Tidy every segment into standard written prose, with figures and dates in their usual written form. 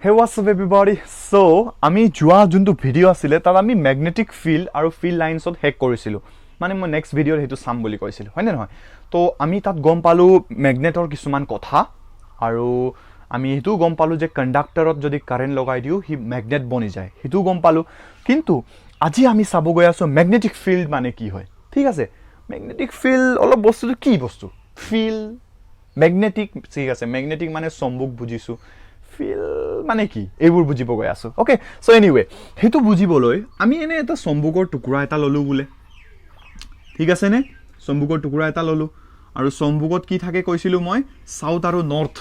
Hey, what's up everybody? So, আমি যোৱা যোনটো ভিডিও আছিলে তাত আমি ম্যাগনেটিক ফিল্ড আৰু ফিল্ড লাইনছত হেক কৰিছিলো মানে মই নেক্সট ভিডিওত হেতু সাম বুলি কৈছিল হয় নে নহয় তো আমি তাত গম পালো ম্যাগনেটৰ কিছুমান কথা আৰু আমি হেতু গম পালো যে কন্ডাক্টৰত যদি কারেন্ট লগাই দিও হি ম্যাগনেট বনি যায় হেতু গম পালো কিন্তু আজি আমি চাব গৈ আছো ম্যাগনেটিক ফিল্ড মানে কি হয় ঠিক আছে ম্যাগনেটিক ফিল্ড অলপ বস্তুটো কি বস্তু ফিল্ড ম্যাগনেটিক ঠিক আছে ম্যাগনেটিক মানে চুম্বক বুজিছো ফিল মানে কি এইবোৰ বুজিব গৈ আছো ওকে সো এনিৱে হেতু বুজিবলৈ আমি এনে এটা চুম্বকৰ টুকুৰা এটা ললো বুলে ঠিক আছে নে চুম্বকৰ টুকুৰা এটা ললো আৰু চুম্বকত কি থাকে কৈছিলো মই সাউথ আৰু নৰ্থ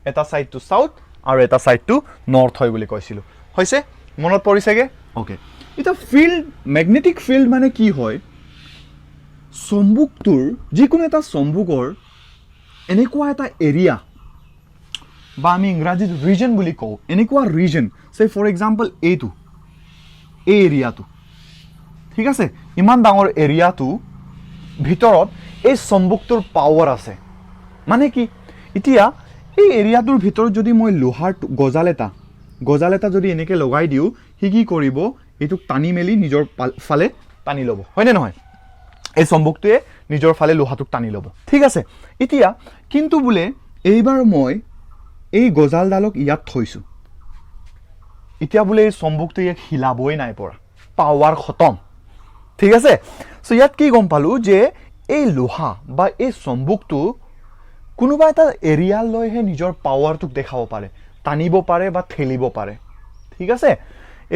এটা সাইড টু সাউথ আৰু এটা সাইড টু নৰ্থ হয় বুলি কৈছিলো হৈছে মনত পৰিছেগে ওকে এটা ফিল্ড ম্যাগনেটিক ফিল্ড মানে কি হয় চুম্বকটোৰ যিকোনো এটা চুম্বকৰ এনেকুৱা এটা এৰিয়া বা আমি ইংৰাজীত ৰিজন বুলি কওঁ এনেকুৱা ৰিজন সে ফৰ এক্সাম্পল এইটো এই এৰিয়াটো ঠিক আছে ইমান ডাঙৰ এৰিয়াটো ভিতৰত এই চুম্বকটোৰ পাৱাৰ আছে মানে কি এতিয়া এই এৰিয়াটোৰ ভিতৰত যদি মই লোহাৰ গজাল এটা যদি এনেকে লগাই দিও হি কি কৰিব এটো টানি মেলি নিজৰ ফালে টানি লব হয় নে নহয় এই চুম্বকটোৱে নিজৰ ফালে লোহাটোক টানি লব ঠিক আছে এতিয়া কিন্তু বুলে এইবাৰ মই এই গজালডালক ইয়াত থৈছো এতিয়া বুলে এই চুম্বকটো ইয়াক হিলাবই নাই পৰা পাৱাৰ খতম ঠিক আছে সো ইয়াত কি গম পালো যে এই লোহা বা এই চুম্বকটো কোনোবা এটা এৰিয়া লৈহে নিজৰ পাৱাৰটোক দেখাব পাৰে টানিব পাৰে বা ঠেলিব পাৰে ঠিক আছে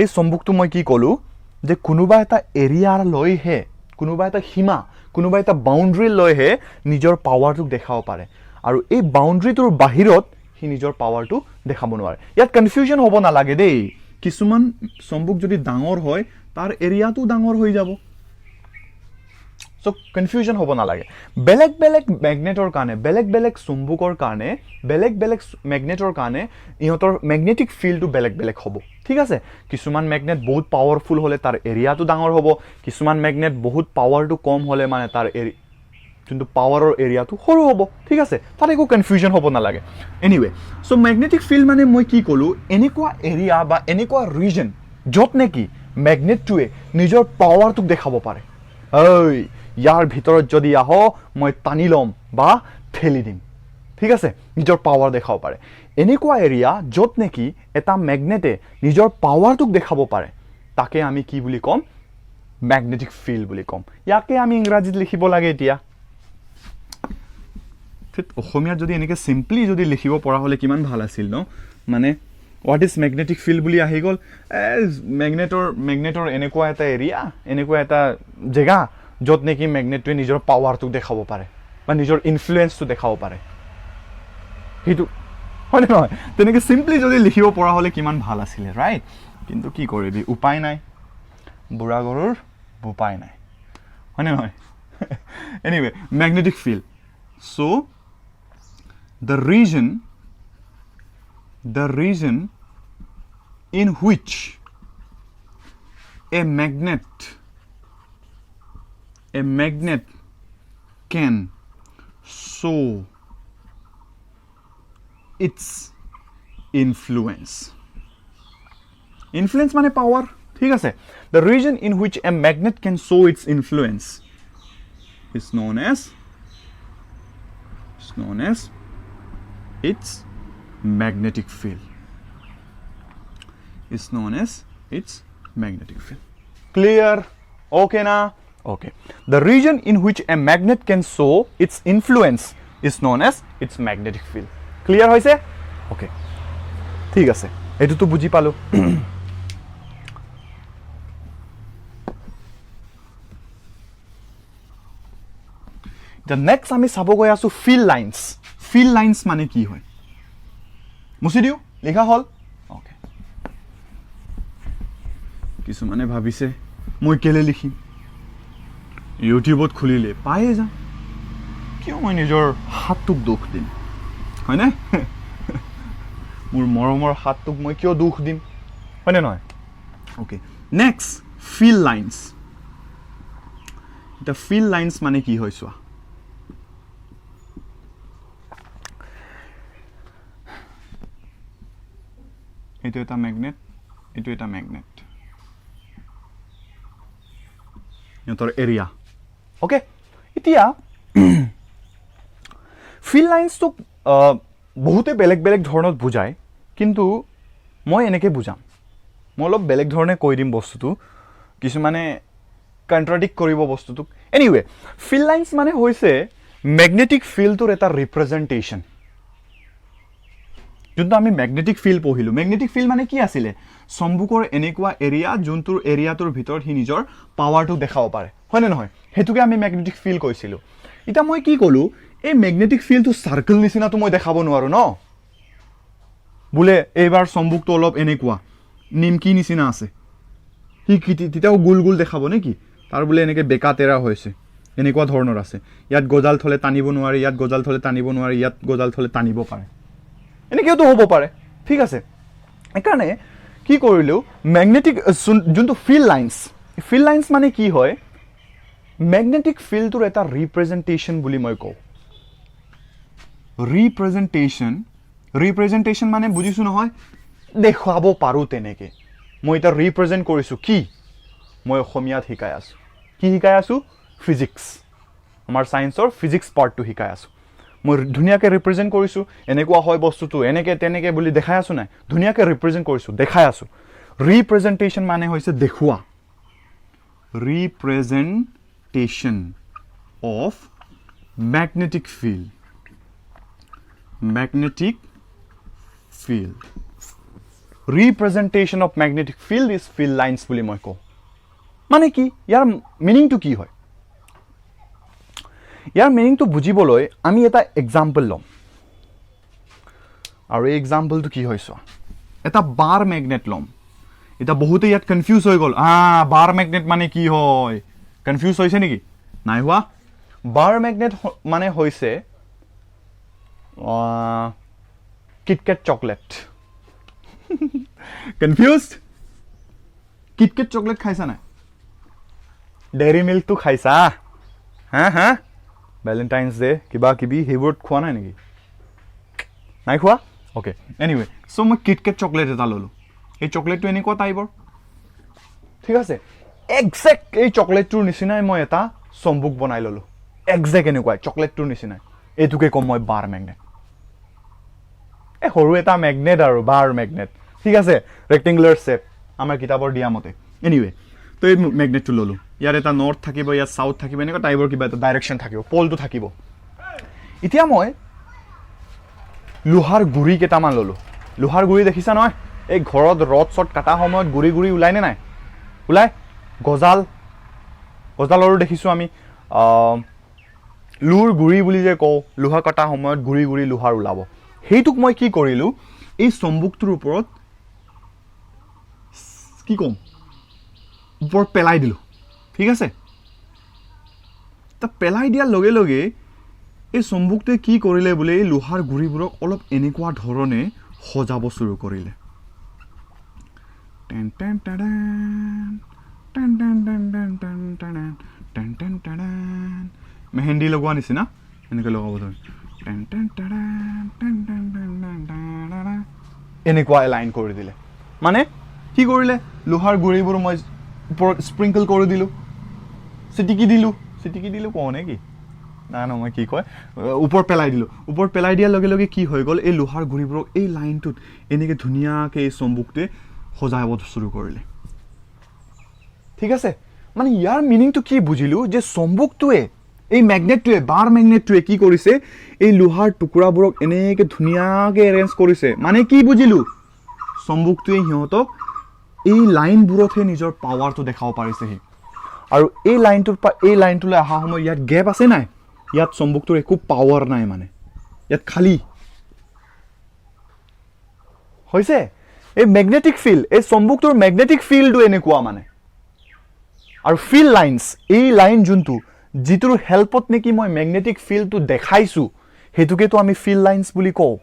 এই চুম্বকটো মই কি কলো যে কোনোবা এটা এৰিয়া লৈহে কোনোবা এটা সীমা কোনোবা এটা বাউন্ডাৰী লৈহে নিজৰ পাৱাৰটোক দেখাব পাৰে আৰু এই বাউন্ডাৰীটোৰ বাহিৰত হি নিজৰ পাৱাৰটো দেখাব নোৱাৰে ইয়াত কনফিউজন হ'ব না লাগে দেই কিছুমান চুম্বক যদি ডাঙৰ হয় তাৰ এৰিয়াটো ডাঙৰ হৈ যাব সো কনফিউজন হ'ব না লাগে বেলেগ ম্যাগনেটৰ কাৰণে বেলেগ চুম্বকৰ কাৰণে বেলেগ ম্যাগনেটৰ কাৰণে ইহঁতৰ ম্যাগনেটিক ফিল্ডটো বেলেগ হ'ব ঠিক আছে কিছুমান ম্যাগনেট বহুত পাৱাৰফুল হলে তাৰ এৰিয়াটো ডাঙৰ হ'ব কিছুমান ম্যাগনেট বহুত পাৱাৰটো কম হলে মানে তাৰ কিন্তু পাৱাৰৰ এৰিয়াটো সৰু হ'ব ঠিক আছে তাত একো কনফিউজন হ'ব না লাগে এনিৱে সো ম্যাগনেটিক ফিল্ড মানে মই কি কলো এনেকুৱা এৰিয়া বা এনেকুৱা ৰিজন যত নেকি ম্যাগনেটটোৱে নিজৰ পাৱাৰটোক দেখাব পাৰে ঐ ইয়াৰ ভিতৰত যদি আহ মই টানি লম বা ঠেলি দিম ঠিক আছে নিজৰ পাৱাৰ দেখাব পাৰে এনেকুৱা এৰিয়া যত নেকি এটা ম্যাগনেটে নিজৰ পাৱাৰটোক দেখাব পাৰে তাকে আমি কি বুলি কম ম্যাগনেটিক ফিল্ড বুলি কম ইয়াকে আমি ইংৰাজীত লিখিব লাগে এতিয়া অসমীয়াত যদি এনেকে সিম্পলি যদি লিখিব পৰা হলে কিমান ভাল আছিল ন মানে হোৱাট ইজ ম্যাগনেটিক ফিল্ড বুলি আহি গল ম্যাগনেটৰ এনেকুৱা এটা এৰিয়া এনেকুৱা এটা জেগা যত নেকি ম্যাগনেটটোৱে নিজৰ পাৱাৰটোক দেখাব পাৰে বা নিজৰ ইনফ্লুৱেন্সটো দেখাব পাৰে হেতু হয় নহয় তেনেকে সিম্পলি যদি লিখিব পৰা হলে কিমান ভাল আছিল ৰাইট কিন্তু কি কৰিবি উপায় নাই বুঢ়া গৰুৰ উপায় নাই হয় নহয় anyway magnetic field so the region in which a magnet can show its influence মানে power ঠিক আছে the region in which a magnet can show its influence is known as its magnetic field clear okay na okay the region in which a magnet can show its influence is known as its magnetic field clear hoise okay ঠিক আছে এটো তো বুজি পালো the next আমি চাব গৈ আছো ফিল্ড লাইনস মানে কি হয় মুছি দিও লিখা হল ওকে কিছু মানে ভাবিছে মই কেলে লিখিম ইউটিউবত খুলিলে পায়ে যা কিয় মই নিজৰ হাতটোক দুখ দিম হয় না মোৰ মৰমৰ হাতটোক মই কিয় দুখ দিম হয় না নহয় ওকে নেক্সট ফিল্ড লাইনস এটা ফিল্ড লাইনস মানে কি হয় চোৱা এইটো এটা মেগনেট এইটো এটা মেগনেট ইহঁতৰ এৰিয়া ওকে এতিয়া ফিল্ড লাইন্সটোক বহুতে বেলেগ বেলেগ ধৰণত বুজায় কিন্তু মই এনেকৈ বুজাম মই অলপ বেলেগ ধৰণে কৈ দিম বস্তুটো কিছুমানে কণ্ট্ৰাডিক্ট কৰিব বস্তুটোক এনিৱে ফিল্ড লাইন্স মানে হৈছে মেগনেটিক ফিল্ডটোৰ এটা ৰিপ্ৰেজেণ্টেশ্যন যোনটো আমি মেগনেটিক ফিল্ড পঢ়িলোঁ মেগনেটিক ফিল্ড মানে কি আছিলে চম্বুকৰ এনেকুৱা এৰিয়া যোনটোৰ এৰিয়াটোৰ ভিতৰত সি নিজৰ পাৱাৰটো দেখাব পাৰে হয়নে নহয় সেইটোকে আমি মেগনেটিক ফিল্ড কৈছিলোঁ এতিয়া মই কি ক'লোঁ এই মেগনেটিক ফিল্ডটো চাৰ্কেল নিচিনাটো মই দেখাব নোৱাৰোঁ ন বোলে এইবাৰ চম্বুকটো অলপ এনেকুৱা নিমকি নিচিনা আছে সি তেতিয়াও গোল গোল দেখাব নেকি তাৰ বোলে এনেকৈ বেকা তেৰা হৈছে এনেকুৱা ধৰণৰ আছে ইয়াত গজাল থ'লে টানিব নোৱাৰে ইয়াত গজাল থ'লে টানিব নোৱাৰে ইয়াত গজাল থ'লে টানিব পাৰে এনেকৈতো হ'ব পাৰে ঠিক আছে সেইকাৰণে কি কৰিলোঁ মেগনেটিক যোনটো ফিল্ড লাইন্স মানে কি হয় মেগনেটিক ফিল্ডটোৰ এটা ৰিপ্ৰেজেণ্টেশ্যন বুলি মই কওঁ ৰিপ্ৰেজেণ্টেশ্যন মানে বুজিছোঁ নহয় দেখুৱাব পাৰোঁ তেনেকৈ মই এতিয়া ৰিপ্ৰেজেণ্ট কৰিছোঁ কি মই অসমীয়াত শিকাই আছোঁ কি শিকাই আছোঁ ফিজিক্স আমাৰ ছায়েন্সৰ ফিজিক্স পাৰ্টটো শিকাই আছোঁ মই ধুনীয়াকৈ ৰিপ্ৰেজেণ্ট কৰিছোঁ এনেকুৱা হয় বস্তুটো এনেকৈ তেনেকৈ বুলি দেখাই আছোঁ নাই ধুনীয়াকৈ ৰিপ্ৰেজেণ্ট কৰিছোঁ দেখাই আছোঁ ৰিপ্ৰেজেণ্টেশ্যন মানে হৈছে দেখুওৱা representation of magnetic field representation of magnetic field is field lines বুলি মই কওঁ মানে কি ইয়াৰ মিনিংটো কি হয় ইয়াৰ মিনিংটো বুজিবলৈ আমি এটা এক্সাম্পল ল'ম আৰু এই এক্সাম্পলটো কি হয় চোৱা এটা বাৰ মেগনেট ল'ম এতিয়া বহুতে ইয়াত কনফিউজ হৈ গ'ল বাৰ মেগনেট মানে কি হয় কনফিউজ হৈছে নেকি নাই হোৱা বাৰ মেগনেট মানে হৈছে KitKat chocolate confused KitKat chocolate খাইছা নাই ডেইৰী মিল্কটো খাইছা হা ভেলেণ্টাইন্স ডে কিবা কিবি সেইবোৰত খোৱা নাই নেকি নাই খোৱা অ'কে এনিৱে চ' মই কিটকেট চকলেট এটা ল'লোঁ এই চকলেটটো এনেকুৱা টাইপৰ ঠিক আছে একজেক্ট এই চকলেটটোৰ নিচিনাই মই এটা চম্বুক বনাই ল'লোঁ একজেক্ট এনেকুৱাই চকলেটটোৰ নিচিনাই এইটোকে ক'ম মই বাৰ মেগনেট সৰু এটা মেগনেট আৰু বাৰ মেগনেট ঠিক আছে ৰেক্টেংগুলাৰ শ্বেপ আমাৰ কিতাপৰ দিয়া মতে এনিৱে তো এই মেগনেটটো ল'লোঁ ইয়াত এটা নৰ্থ থাকিব ইয়াত চাউথ থাকিব এনেকুৱা টাইপৰ কিবা এটা ডাইৰেকশ্যন থাকিব পলটো থাকিব এতিয়া মই লোহাৰ গুৰি কেইটামান ল'লোঁ লোহাৰ গুৰি দেখিছা নহয় এই ঘৰত ৰদ চট কটা সময়ত গুৰি ওলাইনে নাই ওলাই গজালৰো দেখিছোঁ আমি লোৰ গুৰি বুলি যে কওঁ লোহা কটা সময়ত গুৰি লোহাৰ ওলাব সেইটোক মই কি কৰিলোঁ এই চম্বুকটোৰ ওপৰত কি ক'ম ওপৰত পেলাই দিলোঁ ঠিক আছে তা পেলাই দিয়াৰ লগে লগে এই চম্বুকটোৱে কি কৰিলে বোলে এই লোহাৰ গুৰিবোৰক অলপ এনেকুৱা ধৰণে সজাব চুৰু কৰিলে মেহেন্দি লগোৱা নিচিনা এনেকৈ লগাব ধৰে এনেকুৱা এলাইন কৰি দিলে মানে কি কৰিলে লোহাৰ গুৰিবোৰ মই ওপৰত স্প্ৰিংকল কৰি দিলোঁ চিটিকি দিলোঁ কওঁ নে কি নাই মই কি কয় ওপৰত পেলাই দিলোঁ ওপৰত পেলাই দিয়াৰ লগে লগে কি হৈ গ'ল এই লোহাৰ গুৰিবোৰক এই লাইনটোত এনেকৈ ধুনীয়াকৈ এই চম্বুকটোৱে সজাব চুৰু কৰিলে ঠিক আছে মানে ইয়াৰ মিনিংটো কি বুজিলোঁ যে চম্বুকটোৱে এই মেগনেটটোৱে বাৰ মেগনেটটোৱে কি কৰিছে এই লোহাৰ টুকুৰাবোৰক এনেকৈ ধুনীয়াকৈ এৰেঞ্জ কৰিছে মানে কি বুজিলোঁ চম্বুকটোৱে সিহঁতক এই লাইনবোৰতহে নিজৰ পাৱাৰটো দেখাব পাৰিছেহি আৰু এই লাইনটোৰ পৰা এই লাইনটোলৈ অহা সময়ত ইয়াত গেপ আছে নাই ইয়াত চম্বুকটোৰ একো পাৱাৰ নাই মানে ইয়াত খালী হৈছে এই মেগনেটিক ফিল্ড এই চম্বুকটোৰ মেগনেটিক ফিল্ডটো এনেকুৱা মানে আৰু ফিল্ড লাইন্স এই লাইন যোনটো যিটোৰ হেল্পত নেকি মই মেগনেটিক ফিল্ডটো দেখাইছোঁ সেইটোকেতো আমি ফিল্ড লাইন্স বুলি কওঁ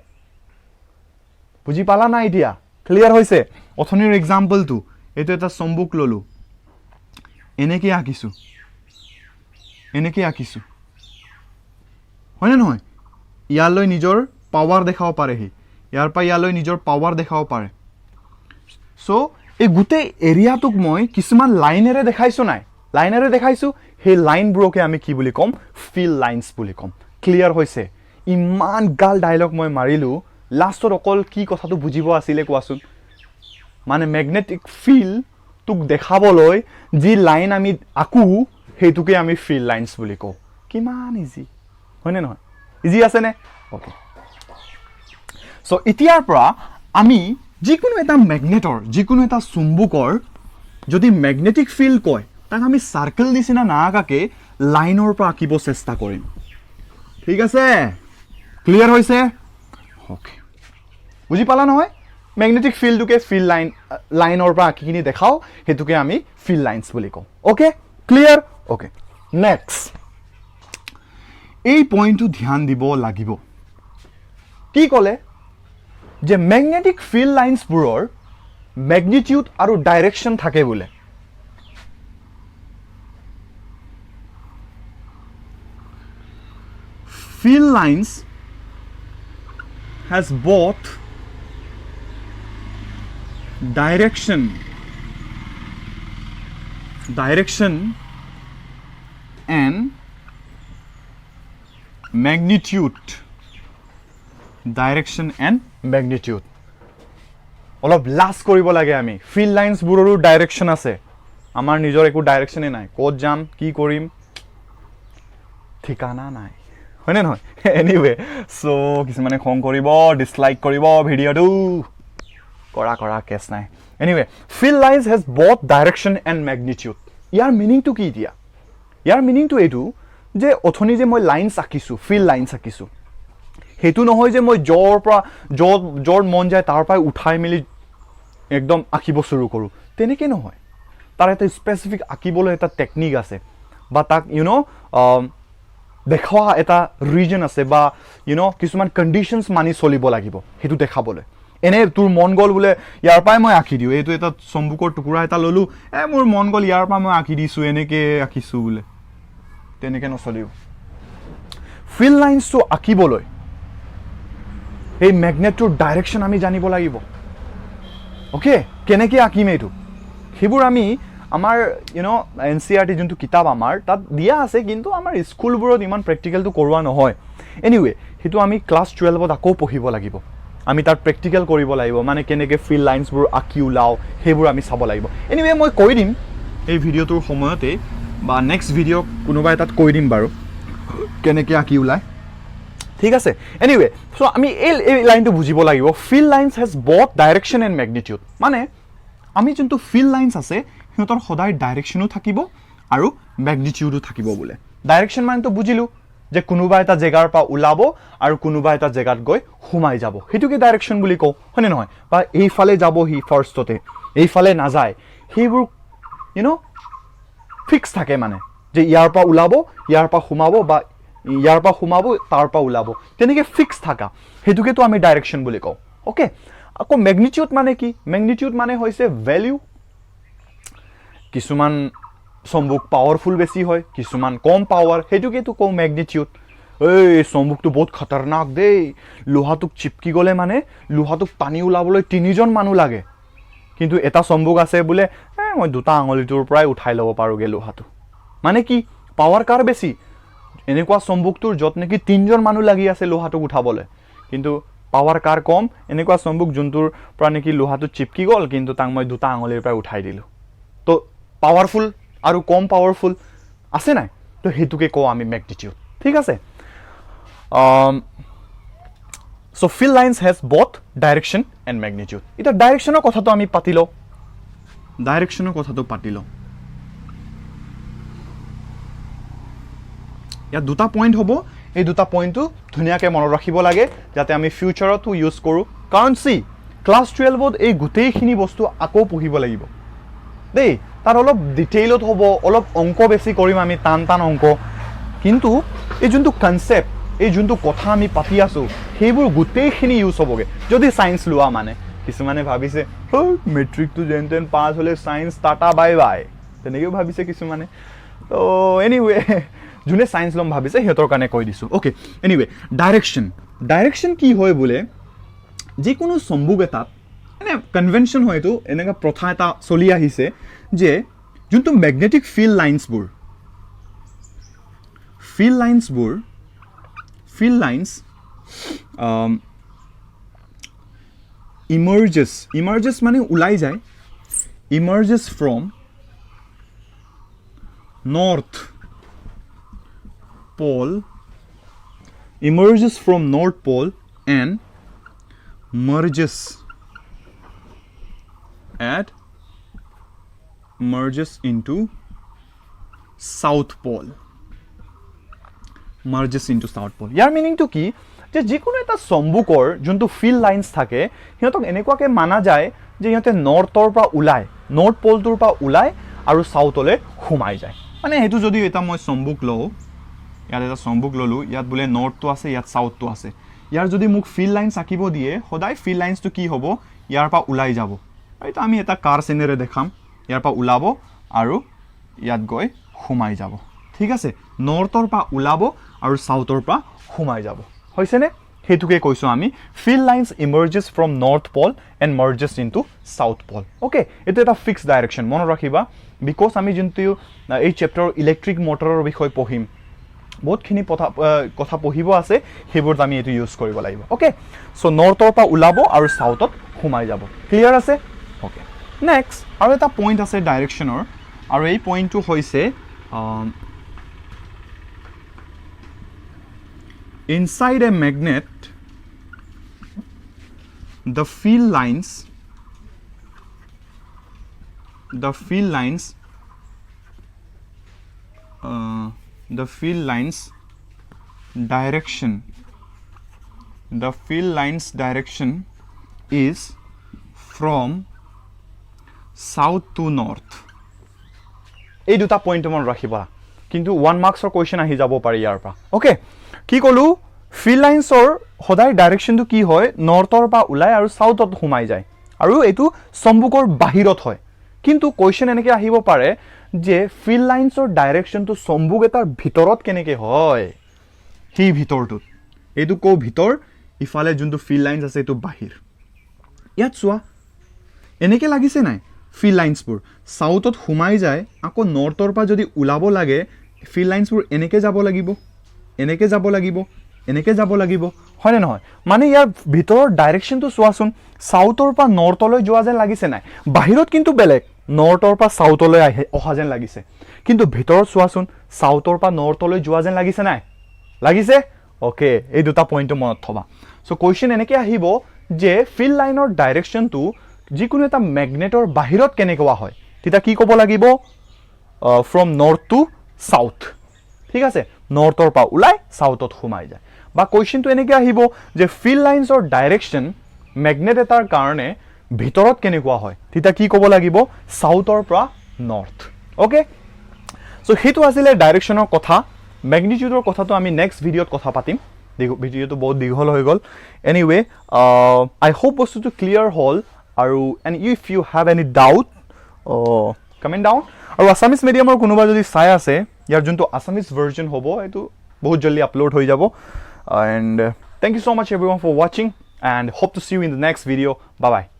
বুজি পালা নাই এতিয়া ক্লিয়াৰ হৈছে অথনিৰ এক্সাম্পলটো এইটো এটা চম্বুক ল'লোঁ এনেকৈ আঁকিছোঁ হয়নে নহয় ইয়ালৈ নিজৰ পাৱাৰ দেখাব পাৰে সি ইয়াৰ পৰা ইয়ালৈ নিজৰ পাৱাৰ দেখাব পাৰে সো এই গোটেই এৰিয়াটোক মই কিছুমান লাইনেৰে দেখাইছো নাই লাইনেৰে দেখাইছো সেই লাইনবোৰকে আমি কি বুলি ক'ম ফিল লাইনছ বুলি ক'ম ক্লিয়াৰ হৈছে ইমান গাল ডায়লগ মই মাৰিলো লাষ্টত অকল কি কথাটো বুজিব আছিলে কোৱাচোন মানে ম্যাগনেটিক ফিল তোক দেখাবলৈ যি লাইন আমি আকু সেইটোকে আমি ফিল লাইনছ বুলি কওঁ কিমান ইজি হয়নে নহয় ইজি আছে নে ওকে সো এতিয়াৰ পৰা আমি যিকোনো এটা ম্যাগনেটৰ যিকোনো এটা চুম্বকৰ যদি ম্যাগনেটিক ফিল কয় তাক আমি সাৰ্কেল নিচিনা না আঁকাকে লাইনৰ পৰা আঁকিব চেষ্টা কৰিম ঠিক আছে ক্লিয়াৰ হৈছে ওকে বুজি পালা নহয় ম্যাগনেটিক ফিল্ডটোকে ফিল লাইনৰ পৰা আঁকিকিনি দেখাও হেতুকে আমি ফিল লাইনছ বুলি কওঁ ওকে ক্লিয়াৰ ওকে নেক্সট এই পইণ্টটো ধ্যান দিব লাগিব কি ক'লে যে ম্যাগনেটিক ফিল লাইনছবোৰৰ ম্যাগনিটিউড আৰু ডাইৰেকশ্যন থাকে বোলে field lines has both direction and magnitude direction and magnitude অলপ লাজ কৰিব লাগে আমি ফিল্ড লাইনছবোৰৰো ডাইৰেকশ্যন আছে আমাৰ নিজৰ একো ডাইৰেকশ্যনে নাই ক'ত যাম কি কৰিম ঠিকানা নাই হয়নে নহয় এনিৱে সো কিছুমানে খং কৰিব ডিসলাইক কৰিব ভিডিওটো কৰা কৰা কেছ নাই anyway field lines has both direction and magnitude ইয়াৰ মিনিংটো কি দিয়া ইয়াৰ মিনিংটো এইটো যে অথনি যে মই লাইনছ আঁকিছো ফিল্ড লাইনছ আঁকিছো হেতু নহয় যে মই জৰ পৰা জৰ মন যায় তাৰ পৰা উঠাই মেলি একদম আঁকিব শুৰু কৰো তেনেকে নহয় তাৰ এটা স্পেসিফিক আঁকিবলৈ এটা টেকনিক আছে বা তাক দেখাৱা এটা ৰিজন আছে বা কিছুমান কন্ডিশনস মানি চলিব লাগিব হেতু দেখাবলৈ এনে তোৰ মন গল বোলে ইয়াৰ পৰাই মই আঁকি দিও এইটো এটা চম্বুকৰ টুকুৰা এটা ললো মোৰ মন গল ইয়াৰ পৰা মই আঁকি দিছো এনেকে আঁকিছো বোলে তেনেকে নচলিব ফিল্ড লাইনছটো আঁকিবলৈ এই ম্যাগনেটৰ ডাইৰেকশ্যন আমি জানিব লাগিব ওকে কেনেকে আঁকিম এইটো সেইবোৰ আমি আমাৰ এনসিআৰটি যোনটো কিতাপ আমাৰ তাত দিয়া আছে কিন্তু আমাৰ স্কুলবোৰত ইমান প্ৰেক্টিকেলটো কৰোৱা নহয় এনিৱে হেতু আমি ক্লাস 12ত আকৌ পঢ়িব লাগিব আমি তাত প্ৰেক্টিকেল কৰিব লাগিব মানে কেনেকে ফিল্ড লাইনছবোৰ আঁকি উলাও সেইবোৰ আমি চাব লাগিব এনিৱে মই কৈ দিম এই ভিডিওটোৰ সময়তে বা নেক্সট ভিডিও কোনোবা এটাত কৈ দিম বাৰু কেনেকে আঁকি উলাই ঠিক আছে এনিৱে সো আমি এই লাইনটো বুজিব লাগিব field lines has both direction and magnitude মানে আমি যোনটো ফিল্ড লাইনছ আছে সিহঁতৰ সদায় ডাইৰেকশ্যনো থাকিব আৰু ম্যাগনিটিউডো থাকিব বোলে ডাইৰেকশ্যন মানে তো বুজিলো যে কোনোবা এটা জেগাৰ পৰা ওলাব আৰু কোনোবা এটা জেগাত গৈ সোমাই যাব হেতুকে ডাইৰেকশ্যন বুলি কওঁ হয়নে নহয় বা এইফালে যাব হি ফাৰ্ষ্টতে এইফালে নাযায় সেইবোৰ ফিক্স থাকে মানে যে ইয়াৰ পৰা ওলাব ইয়াৰ পৰা সোমাব বা ইয়াৰ পৰা সোমাব তাৰ পৰা ওলাব তেনেকে ফিক্স থাকা হেতুকে তো আমি ডাইৰেকশ্যন বুলি কওঁ ওকে আকৌ ম্যাগনিটিউড মানে কি ম্যাগনিটিউড মানে হৈছে ভ্যালু কিছুমান চম্বুক পাৱাৰফুল বেছি হয় কিছুমান কম পাৱাৰ হেতুকে তো কওঁ ম্যাগনিটিউড এই চম্বুকটো বহুত খতৰনাক দেই লোহাটোক চিপকি গলে মানে লোহাটোক পানী ওলাবলৈ 3জন মানুহ লাগে কিন্তু এটা চম্বুক আছে বোলে মই দুটা আঙুলিটোৰ পৰাই উঠাই ল'ব পাৰোগে লোহাটো মানে কি পাৱাৰ কাৰ বেছি এনেকুৱা চম্বুকটোৰ যত নেকি 3জন মানুহ লাগি আছে লোহাটোক উঠাবলৈ কিন্তু পাৱাৰ কাৰ কম এনেকুৱা চম্বুক যোনটোৰ পৰা নেকি লোহাটো চিপকি গল কিন্তু তাক মই দুটা আঙুলিৰ পৰাই উঠাই দিলো তো পাৱাৰফুল আৰু কম পাৱাৰফুল আছে নাই তো হেতুকে কওঁ আমি ম্যাগনিটিউড ঠিক আছে so field lines has both direction and magnitude এটা ডাইৰেকশ্যনৰ কথাটো আমি পাতিলো ইয়াত দুটা পইণ্ট হ'ব এই দুটা পইণ্টটো ধুনীয়াকৈ মনত ৰাখিব লাগে যাতে আমি ফিউচাৰতো ইউজ কৰোঁ কাৰণ ক্লাস 12ত এই গোটেইখিনি বস্তু আকৌ পঢ়িব লাগিব দেই তাৰ অলপ ডিটেইলত হ'ব অলপ অঙ্ক বেছি কৰিম আমি টান অঙ্ক কিন্তু এই যোনটো কনসেপ্ট এই যোনটো কথা আমি পাতি আছো সেইবোৰ গোটেইখিনি ইউজ হ'বগে যদি সায়েন্স লোৱা মানে কিছুমানে ভাবিছে মেট্ৰিকটো যেন পাছ হলে সায়েন্স টাটা বাই বাই তেনেকেও ভাবিছে কিছুমানে তো এনিৱে যোনে সায়েন্স লম ভাবিছে সিহঁতৰ কাৰণে কৈ দিছো ওকে এনিৱে ডাইৰেকশ্যন কি হয় বোলে যিকোনো চম্বুক এটাত মানে কনভেনশ্যন হয় এইটো এনেকুৱা প্ৰথা এটা চলি আহিছে যে যোনটো মেগনেটিক ফিল্ড লাইন্সবোৰ field lines emerges মানে ওলাই যায় emerges from north pole and merges into south pole ইয়াৰ মিনিংটো কি যে যিকোনো এটা চম্বুকৰ যোনটো ফিল্ড লাইন্স থাকে সিহঁতক এনেকুৱাকৈ মানা যায় যে সিহঁতে নৰ্থৰ পৰা ওলায় নৰ্থ পলটোৰ পৰা ওলায় আৰু চাউথলৈ সোমাই যায় মানে সেইটো যদি এটা মই চম্বুক লওঁ ইয়াত এটা চম্বুক ল'লোঁ ইয়াত বোলে নৰ্থটো আছে ইয়াত চাউথটো আছে ইয়াৰ যদি মোক ফিল্ড লাইন্স আঁকিব দিয়ে সদায় ফিল্ড লাইন্সটো কি হ'ব ইয়াৰ পৰা ওলাই যাব এইটো আমি এটা কাৰ চেনেৰে দেখাম ইয়াৰ পৰা ওলাব আৰু ইয়াত গৈ সোমাই যাব ঠিক আছে নৰ্থৰ পৰা ওলাব আৰু সাউথৰ পৰা সোমাই যাব হৈছেনে হেতুকে কৈছো আমি field lines emerges from north pole and merges into south pole okay এটা এটা ফিক্স ডাইৰেকশ্যন মনত ৰাখিবা বিকজ আমি যোনটো এই চেপ্টাৰৰ ইলেক্ট্ৰিক মটৰৰ বিষয়ে পঢ়িম বহুতখিনি কথা পঢ়িব আছে সেইবোৰত আমি এইটো ইউজ কৰিব লাগিব ওকে চ' নৰ্থৰ পৰা ওলাব আৰু সাউথত সোমাই যাব ক্লিয়াৰ আছে ওকে নেক্সট আৰু এটা পইণ্ট আছে ডাইৰেকশ্যনৰ আৰু এই পইণ্টটো হৈছে inside a magnet the field lines direction is from south to north এই দুটা পইণ্ট মনত ৰাখিবা কিন্তু 1 মাৰ্কছৰ কোৱেশ্চন আহি যাব পাৰি ইয়াৰ পৰা ওকে কি ক'লো ফিল্ড লাইন্সৰ সদায় ডাইৰেকশ্যনটো কি হয় নৰ্থৰ পৰা ওলাই আৰু সাউথত সোমাই যায় আৰু এইটো চম্বুকৰ বাহিৰত হয় কিন্তু কোৱেশ্চন এনেকৈ আহিব পাৰে যে ফিল্ড লাইন্সৰ ডাইৰেকশ্যনটো চম্বুক এটাৰ ভিতৰত কেনেকৈ হয় সেই ভিতৰটোত এইটো কো ভিতৰ ইফালে যোনটো ফিল্ড লাইন্স আছে এইটো বাহিৰ ইয়াত চোৱা এনেকৈ লাগিছে নাই ফিল্ড লাইন্সবোৰ সাউথত সোমাই যায় আকৌ নৰ্থৰ পৰা যদি ওলাব লাগে ফিল্ড লাইন্সবোৰ এনেকৈ যাব লাগিব হয়নে নহয় মানে ইয়াৰ ভিতৰৰ ডাইৰেকশ্যনটো চোৱাচোন সাউথৰ পৰা নৰ্থলৈ যোৱা যেন লাগিছে নাই বাহিৰত কিন্তু বেলেগ নৰ্থৰ পৰা সাউথলৈ অহা যেন লাগিছে কিন্তু ভিতৰত চোৱাচোন সাউথৰ পৰা নৰ্থলৈ যোৱা যেন লাগিছে নাই লাগিছে ওকে এই দুটা পইণ্টটো মনত থবা চ' কুৱেশ্যন এনেকৈ আহিব যে ফিল্ড লাইনৰ ডাইৰেকশ্যনটো যিকোনো এটা মেগনেটৰ বাহিৰত কেনেকুৱা হয় তেতিয়া কি ক'ব লাগিব ফ্ৰম নৰ্থ টু সাউথ ঠিক আছে নৰ্থৰ পৰা ওলাই সাউথত সোমাই যায় বা কুৱেশ্যনটো এনেকৈ আহিব যে ফিল্ড লাইন্সৰ ডাইৰেকশ্যন মেগনেট এটাৰ কাৰণে ভিতৰত কেনেকুৱা হয় তেতিয়া কি ক'ব লাগিব সাউথৰ পৰা নৰ্থ ওকে চ' সেইটো আছিলে ডাইৰেকশ্যনৰ কথা মেগনিটিউডৰ কথাটো আমি নেক্সট ভিডিঅ'ত কথা পাতিম ভিডিঅ'টো বহুত দীঘল হৈ গ'ল এনিৱে আই হোপ বস্তুটো ক্লিয়াৰ হ'ল আৰু and if you have any doubt comment down আৰু আছামিজ মিডিয়ামৰ কোনোবা যদি চাই আছে ইয়াৰ যোনটো আছামিজ ভাৰ্জন হ'ব এইটো বহুত জলদি আপলোড হৈ যাব and thank you so much everyone for watching and hope to see you in the next video bye bye